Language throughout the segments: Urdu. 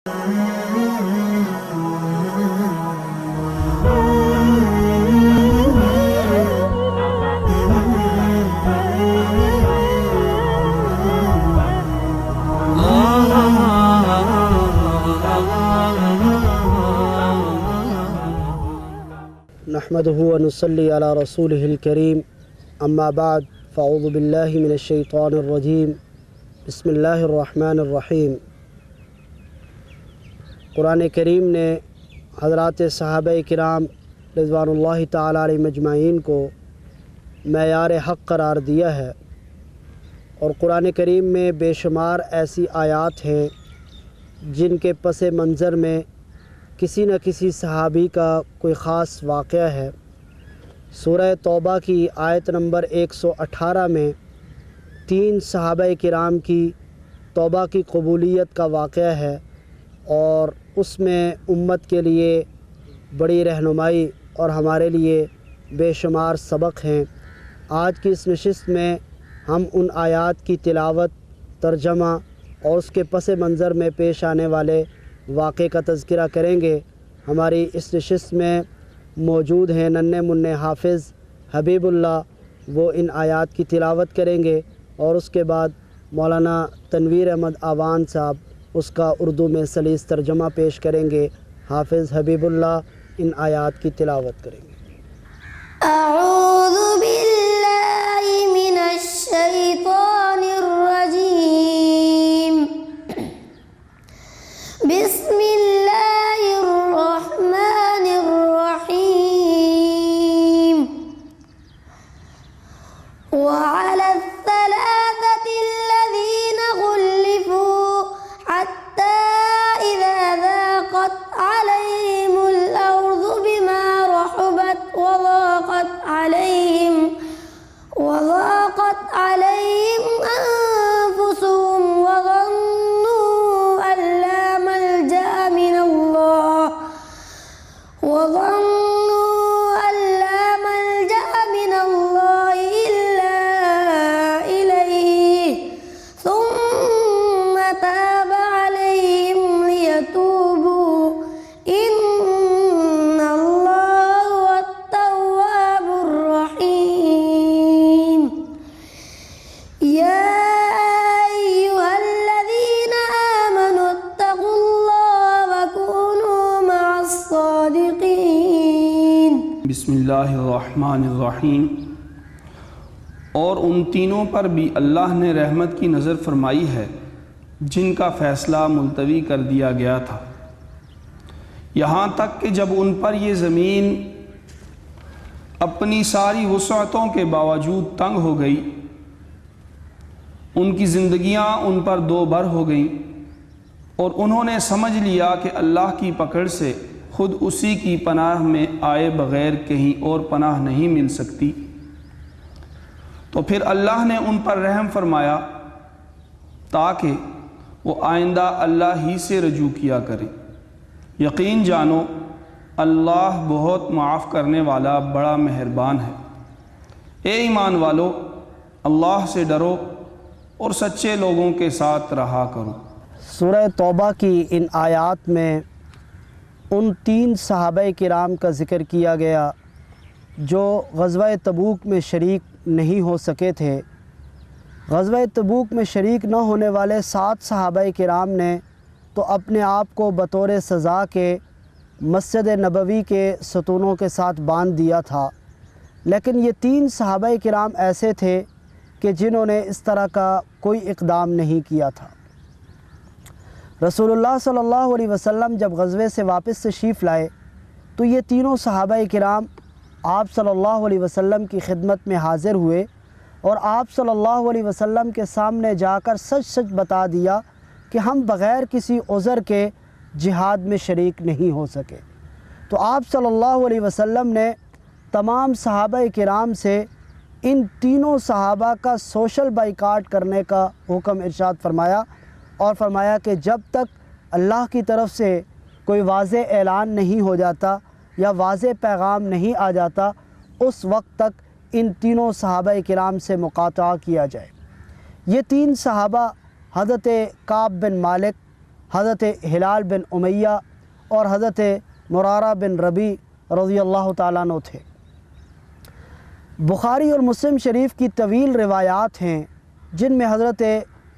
نحمده ونصلي على رسوله الكريم اما بعد فاعوذ بالله من الشیطان الرجیم بسم اللہ الرحمن الرحیم۔ قرآن کریم نے حضرات صحابہ کرام رضوان اللہ تعالیٰ علیہ مجمعین کو معیار حق قرار دیا ہے، اور قرآن کریم میں بے شمار ایسی آیات ہیں جن کے پس منظر میں کسی نہ کسی صحابی کا کوئی خاص واقعہ ہے۔ سورہ توبہ کی آیت نمبر 118 میں 3 صحابہ کرام کی توبہ کی قبولیت کا واقعہ ہے، اور اس میں امت کے لیے بڑی رہنمائی اور ہمارے لیے بے شمار سبق ہیں۔ آج کی اس نشست میں ہم ان آیات کی تلاوت، ترجمہ اور اس کے پس منظر میں پیش آنے والے واقعے کا تذکرہ کریں گے۔ ہماری اس نشست میں موجود ہیں ننھے منھے حافظ حبیب اللہ، وہ ان آیات کی تلاوت کریں گے، اور اس کے بعد مولانا تنویر احمد آوان صاحب اس کا اردو میں سلیس ترجمہ پیش کریں گے۔ حافظ حبیب اللہ ان آیات کی تلاوت کریں گے۔ اعوذ باللہ من الشیطان الرجیم، بسم اللہ الرحمن الرحیم۔ وعلى الثلاثة الذين خلفوا حتى إذا ضاقت عليهم الأرض بما رحبت وضاقت عليهم أنفسهم وظنوا أن لا ملجأ من الله إلا إليه ثم تاب عليهم ليتوبوا إن الله هو التواب الرحيم۔ يا أيها الذين آمنوا اتقوا الله وكونوا مع الصادقين۔ بسم اللہ الرحمن الرحیم۔ اور ان تینوں پر بھی اللہ نے رحمت کی نظر فرمائی ہے جن کا فیصلہ ملتوی کر دیا گیا تھا، یہاں تک کہ جب ان پر یہ زمین اپنی ساری وسعتوں کے باوجود تنگ ہو گئی، ان کی زندگیاں ان پر دو بر ہو گئیں، اور انہوں نے سمجھ لیا کہ اللہ کی پکڑ سے خود اسی کی پناہ میں آئے بغیر کہیں اور پناہ نہیں مل سکتی، تو پھر اللہ نے ان پر رحم فرمایا تاکہ وہ آئندہ اللہ ہی سے رجوع کیا کریں۔ یقین جانو اللہ بہت معاف کرنے والا بڑا مہربان ہے۔ اے ایمان والو، اللہ سے ڈرو اور سچے لوگوں کے ساتھ رہا کرو۔ سورہ توبہ کی ان آیات میں ان 3 صحابہ کرام کا ذکر کیا گیا جو غزوہ تبوک میں شریک نہیں ہو سکے تھے۔ غزوہ تبوک میں شریک نہ ہونے والے 7 صحابہ کرام نے تو اپنے آپ کو بطور سزا کے مسجد نبوی کے ستونوں کے ساتھ باندھ دیا تھا، لیکن یہ 3 صحابہ کرام ایسے تھے کہ جنہوں نے اس طرح کا کوئی اقدام نہیں کیا تھا۔ رسول اللہ صلی اللہ علیہ وسلم جب غزوے سے واپس تشریف لائے تو یہ تینوں صحابہ کرام آپ صلی اللہ علیہ وسلم کی خدمت میں حاضر ہوئے، اور آپ صلی اللہ علیہ وسلم کے سامنے جا کر سچ سچ بتا دیا کہ ہم بغیر کسی عذر کے جہاد میں شریک نہیں ہو سکے۔ تو آپ صلی اللہ علیہ وسلم نے تمام صحابہ کرام سے ان تینوں صحابہ کا سوشل بائیکاٹ کرنے کا حکم ارشاد فرمایا، اور فرمایا کہ جب تک اللہ کی طرف سے کوئی واضح اعلان نہیں ہو جاتا یا واضح پیغام نہیں آ جاتا، اس وقت تک ان تینوں صحابہ کرام سے مقاطعہ کیا جائے۔ یہ 3 صحابہ حضرت کعب بن مالک، حضرت ہلال بن امیہ اور حضرت مرارہ بن ربی رضی اللہ تعالیٰ عنہ تھے۔ بخاری اور مسلم شریف کی طویل روایات ہیں جن میں حضرت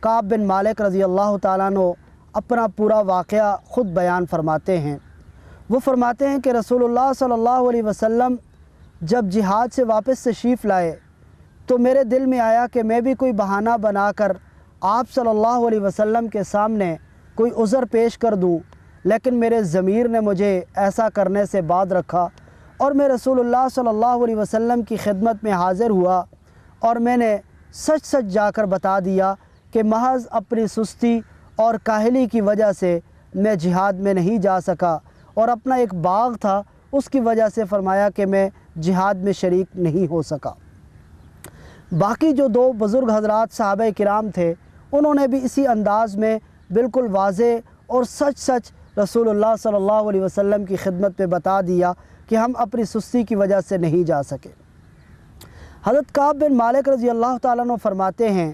کعب بن مالک رضی اللہ تعالیٰ عنہ اپنا پورا واقعہ خود بیان فرماتے ہیں۔ وہ فرماتے ہیں کہ رسول اللہ صلی اللہ علیہ وسلم جب جہاد سے واپس تشریف لائے تو میرے دل میں آیا کہ میں بھی کوئی بہانہ بنا کر آپ صلی اللہ علیہ وسلم کے سامنے کوئی عذر پیش کر دوں، لیکن میرے ضمیر نے مجھے ایسا کرنے سے باز رکھا اور میں رسول اللہ صلی اللہ علیہ وسلم کی خدمت میں حاضر ہوا اور میں نے سچ سچ جا کر بتا دیا کہ محض اپنی سستی اور کاہلی کی وجہ سے میں جہاد میں نہیں جا سکا، اور اپنا ایک باغ تھا اس کی وجہ سے فرمایا کہ میں جہاد میں شریک نہیں ہو سکا۔ باقی جو دو بزرگ حضرات صحابہ کرام تھے انہوں نے بھی اسی انداز میں بالکل واضح اور سچ سچ رسول اللہ صلی اللہ علیہ وسلم کی خدمت میں بتا دیا کہ ہم اپنی سستی کی وجہ سے نہیں جا سکے۔ حضرت کعب بن مالک رضی اللہ تعالیٰ عنہ فرماتے ہیں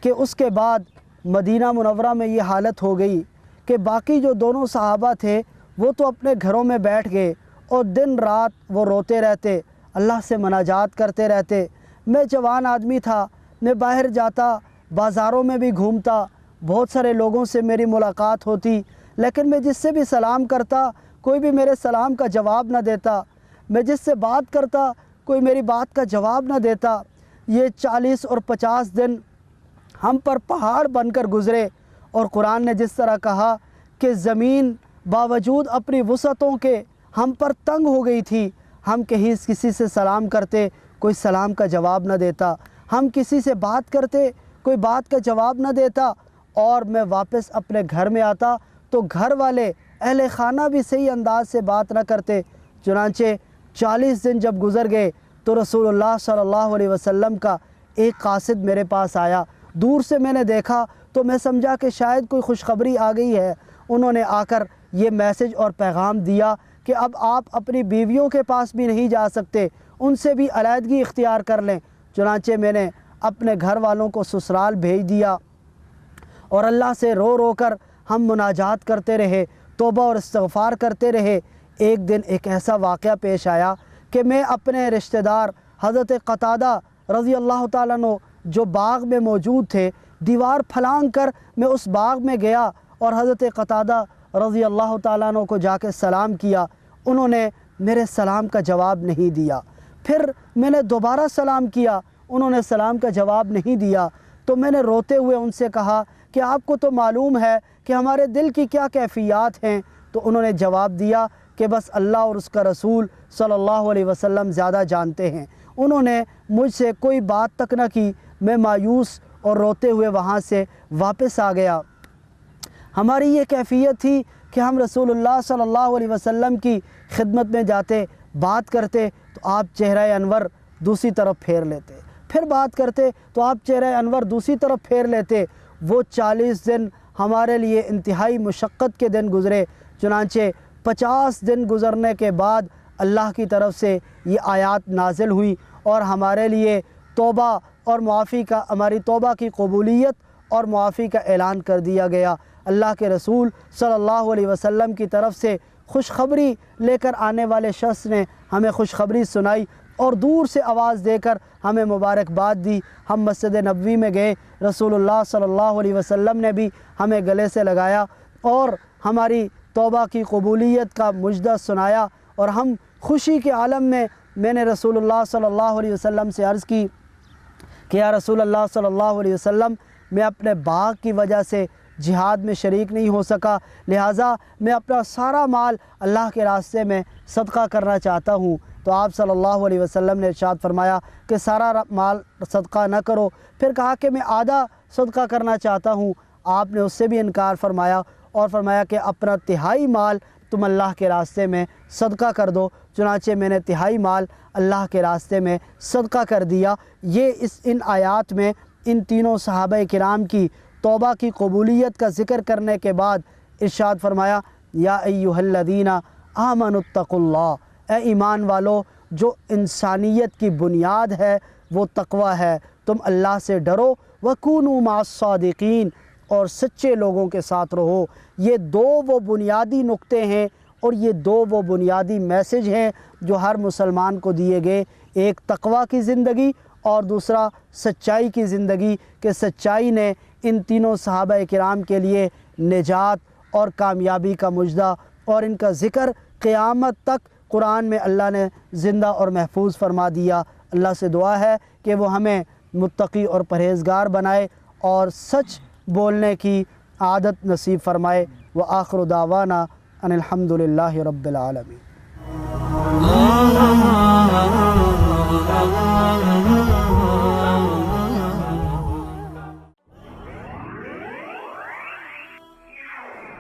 کہ اس کے بعد مدینہ منورہ میں یہ حالت ہو گئی کہ باقی جو دونوں صحابہ تھے وہ تو اپنے گھروں میں بیٹھ گئے اور دن رات وہ روتے رہتے، اللہ سے مناجات کرتے رہتے۔ میں جوان آدمی تھا، میں باہر جاتا، بازاروں میں بھی گھومتا، بہت سارے لوگوں سے میری ملاقات ہوتی، لیکن میں جس سے بھی سلام کرتا کوئی بھی میرے سلام کا جواب نہ دیتا، میں جس سے بات کرتا کوئی میری بات کا جواب نہ دیتا۔ یہ 40 اور 50 دن ہم پر پہاڑ بن کر گزرے، اور قرآن نے جس طرح کہا کہ زمین باوجود اپنی وسعتوں کے ہم پر تنگ ہو گئی تھی، ہم کسی سے سلام کرتے کوئی سلام کا جواب نہ دیتا، ہم کسی سے بات کرتے کوئی بات کا جواب نہ دیتا، اور میں واپس اپنے گھر میں آتا تو گھر والے اہل خانہ بھی صحیح انداز سے بات نہ کرتے۔ چنانچہ 40 دن جب گزر گئے تو رسول اللہ صلی اللہ علیہ وسلم کا ایک قاصد میرے پاس آیا۔ دور سے میں نے دیکھا تو میں سمجھا کہ شاید کوئی خوشخبری آ گئی ہے۔ انہوں نے آ کر یہ میسج اور پیغام دیا کہ اب آپ اپنی بیویوں کے پاس بھی نہیں جا سکتے، ان سے بھی علیحدگی اختیار کر لیں۔ چنانچہ میں نے اپنے گھر والوں کو سسرال بھیج دیا اور اللہ سے رو رو کر ہم مناجات کرتے رہے، توبہ اور استغفار کرتے رہے۔ ایک دن ایک ایسا واقعہ پیش آیا کہ میں اپنے رشتہ دار حضرت قتادہ رضی اللہ تعالیٰ عنہ جو باغ میں موجود تھے، دیوار پھلانگ کر میں اس باغ میں گیا اور حضرت قتادہ رضی اللہ تعالیٰ عنہ کو جا کے سلام کیا۔ انہوں نے میرے سلام کا جواب نہیں دیا۔ پھر میں نے دوبارہ سلام کیا، انہوں نے سلام کا جواب نہیں دیا۔ تو میں نے روتے ہوئے ان سے کہا کہ آپ کو تو معلوم ہے کہ ہمارے دل کی کیا کیفیات ہیں۔ تو انہوں نے جواب دیا کہ بس اللہ اور اس کا رسول صلی اللہ علیہ وسلم زیادہ جانتے ہیں۔ انہوں نے مجھ سے کوئی بات تک نہ کی۔ میں مایوس اور روتے ہوئے وہاں سے واپس آ گیا۔ ہماری یہ کیفیت تھی کہ ہم رسول اللہ صلی اللہ علیہ وسلم کی خدمت میں جاتے، بات کرتے تو آپ چہرہ انور دوسری طرف پھیر لیتے، پھر بات کرتے تو آپ چہرہ انور دوسری طرف پھیر لیتے۔ وہ 40 دن ہمارے لیے انتہائی مشقت کے دن گزرے۔ چنانچہ 50 دن گزرنے کے بعد اللہ کی طرف سے یہ آیات نازل ہوئی اور ہمارے لیے توبہ اور معافی کا، ہماری توبہ کی قبولیت اور معافی کا اعلان کر دیا گیا۔ اللہ کے رسول صلی اللہ علیہ وسلم کی طرف سے خوشخبری لے کر آنے والے شخص نے ہمیں خوشخبری سنائی اور دور سے آواز دے کر ہمیں مبارکباد دی۔ ہم مسجد نبوی میں گئے، رسول اللہ صلی اللہ علیہ وسلم نے بھی ہمیں گلے سے لگایا اور ہماری توبہ کی قبولیت کا مجدہ سنایا، اور ہم خوشی کے عالم میں نے رسول اللہ صلی اللہ علیہ وسلم سے عرض کی کہ یا رسول اللہ صلی اللہ علیہ وسلم، میں اپنے باغ کی وجہ سے جہاد میں شریک نہیں ہو سکا، لہٰذا میں اپنا سارا مال اللہ کے راستے میں صدقہ کرنا چاہتا ہوں۔ تو آپ صلی اللہ علیہ وسلم نے ارشاد فرمایا کہ سارا مال صدقہ نہ کرو، پھر کہا کہ میں آدھا صدقہ کرنا چاہتا ہوں۔ آپ نے اس سے بھی انکار فرمایا اور فرمایا کہ اپنا تہائی مال تم اللہ کے راستے میں صدقہ کر دو۔ چنانچہ میں نے تہائی مال اللہ کے راستے میں صدقہ کر دیا۔ یہ ان آیات میں ان تینوں صحابہ کرام کی توبہ کی قبولیت کا ذکر کرنے کے بعد ارشاد فرمایا، یا ایھا الذین آمنوا اتقوا اللہ، اے ایمان والو، جو انسانیت کی بنیاد ہے وہ تقوی ہے، تم اللہ سے ڈرو، وکونوا مع الصادقین، اور سچے لوگوں کے ساتھ رہو۔ یہ دو وہ بنیادی نقطے ہیں اور یہ دو وہ بنیادی میسج ہیں جو ہر مسلمان کو دیے گئے، ایک تقوی کی زندگی اور دوسرا سچائی کی زندگی، کہ سچائی نے ان تینوں صحابہ کرام کے لیے نجات اور کامیابی کا مژدہ، اور ان کا ذکر قیامت تک قرآن میں اللہ نے زندہ اور محفوظ فرما دیا۔ اللہ سے دعا ہے کہ وہ ہمیں متقی اور پرہیزگار بنائے اور سچ بولنے کی عادت نصیب فرمائے۔ وآخر دعوانا ان الحمد للہ رب العالمین۔